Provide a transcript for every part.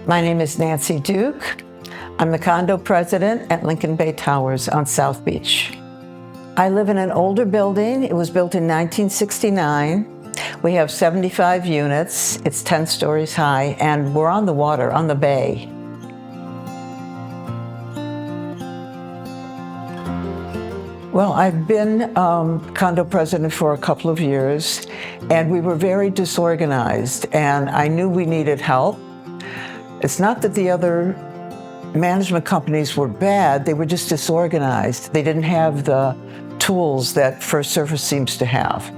My name is Nancy Duke. I'm the condo president at Lincoln Bay Towers on South Beach. I live in an older building. It was built in 1969. We have 75 units. It's 10 stories high, and we're on the water, on the bay. Well, I've been condo president for a couple of years, and we were very disorganized, and I knew we needed help. It's not that the other management companies were bad, they were just disorganized. They didn't have the tools that FirstService seems to have.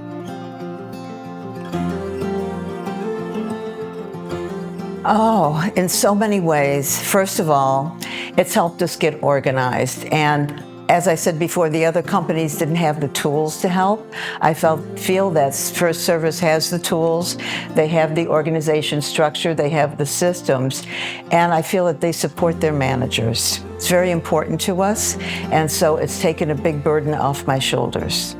Oh, in so many ways. First of all, it's helped us get organized. And as I said before, the other companies didn't have the tools to help. I feel that FirstService has the tools, they have the organization structure, they have the systems, and I feel that they support their managers. It's very important to us, and so it's taken a big burden off my shoulders.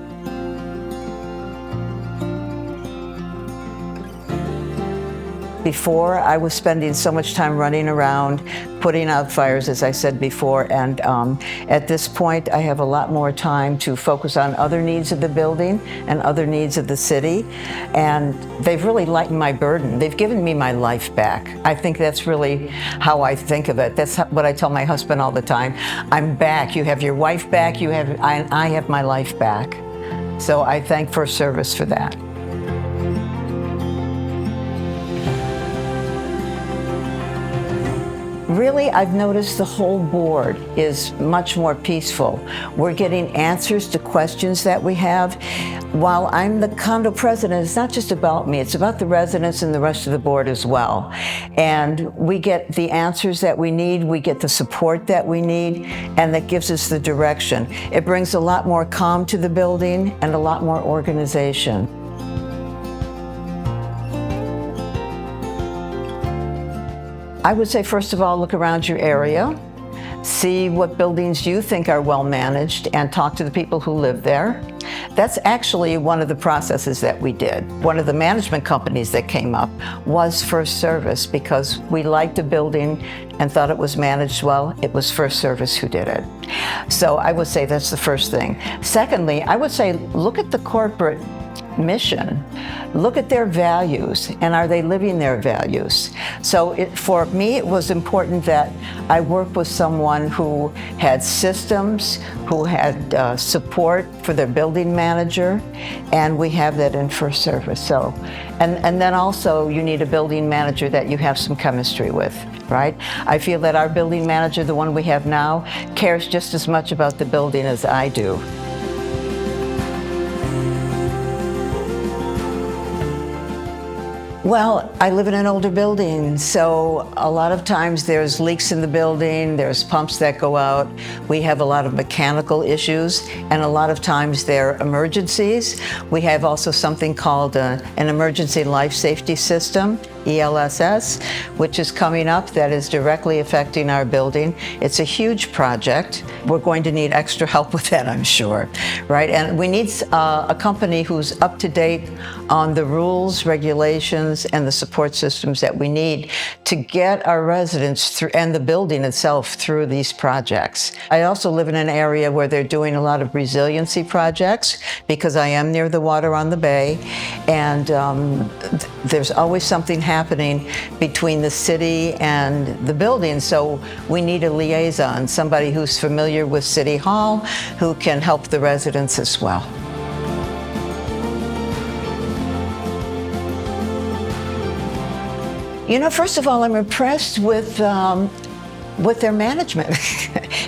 Before, I was spending so much time running around, putting out fires, as I said before, and at this point, I have a lot more time to focus on other needs of the building and other needs of the city, and they've really lightened my burden. They've given me my life back. I think that's really how I think of it. That's what I tell my husband all the time. I'm back. You have your wife back. I have my life back. So I thank FirstService for that. Really, I've noticed the whole board is much more peaceful. We're getting answers to questions that we have. While I'm the condo president, it's not just about me, it's about the residents and the rest of the board as well. And we get the answers that we need, we get the support that we need, and that gives us the direction. It brings a lot more calm to the building and a lot more organization. I would say, first of all, look around your area, see what buildings you think are well managed, and talk to the people who live there. That's actually one of the processes that we did. One of the management companies that came up was FirstService because we liked the building and thought it was managed well. It was FirstService who did it. So I would say that's the first thing. Secondly, I would say look at the corporate mission. Look at their values, and are they living their values? So for me, it was important that I work with someone who had systems, who had support for their building manager, and we have that in FirstService. So, and then also you need a building manager that you have some chemistry with, right? I feel that our building manager, the one we have now, cares just as much about the building as I do. Well, I live in an older building, so a lot of times there's leaks in the building, there's pumps that go out, we have a lot of mechanical issues, and a lot of times they're emergencies. We have also something called an emergency life safety system, ELSS, which is coming up that is directly affecting our building. It's a huge project. We're going to need extra help with that, I'm sure, right? And we need a company who's up to date on the rules, regulations, and the support systems that we need to get our residents through, and the building itself, through these projects. I also live in an area where they're doing a lot of resiliency projects because I am near the water on the bay, and there's always something happening between the city and the building, so we need a liaison, somebody who's familiar with City Hall, who can help the residents as well. You know, first of all, I'm impressed with their management,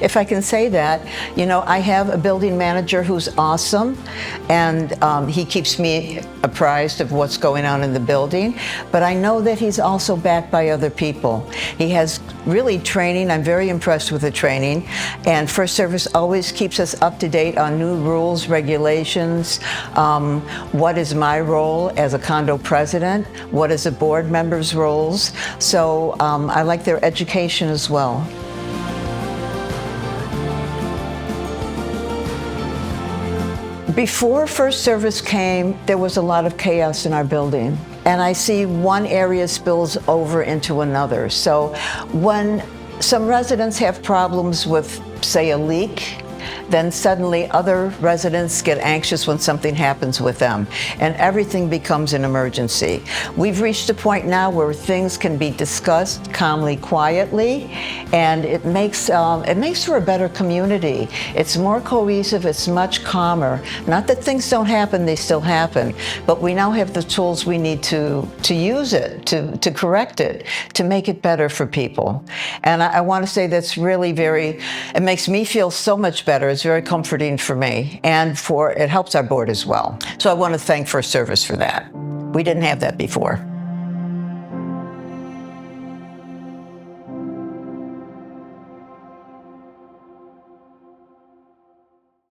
if I can say that. You know, I have a building manager who's awesome, and he keeps me apprised of what's going on in the building, but I know that he's also backed by other people. He has really training. I'm very impressed with the training, and FirstService always keeps us up to date on new rules, regulations, what is my role as a condo president, what is a board member's roles. So I like their education as well. Before FirstService came, there was a lot of chaos in our building. and I see one area spills over into another. So when some residents have problems with, say, a leak, then suddenly other residents get anxious when something happens with them, and everything becomes an emergency. We've reached a point now where things can be discussed calmly, quietly, and it makes for a better community. It's more cohesive, it's much calmer. Not that things don't happen, they still happen, but we now have the tools we need to use it, to correct it, to make it better for people. And I want to say that's really it makes me feel so much better. It's very comforting for me, and it helps our board as well. So I want to thank FirstService for that. We didn't have that before.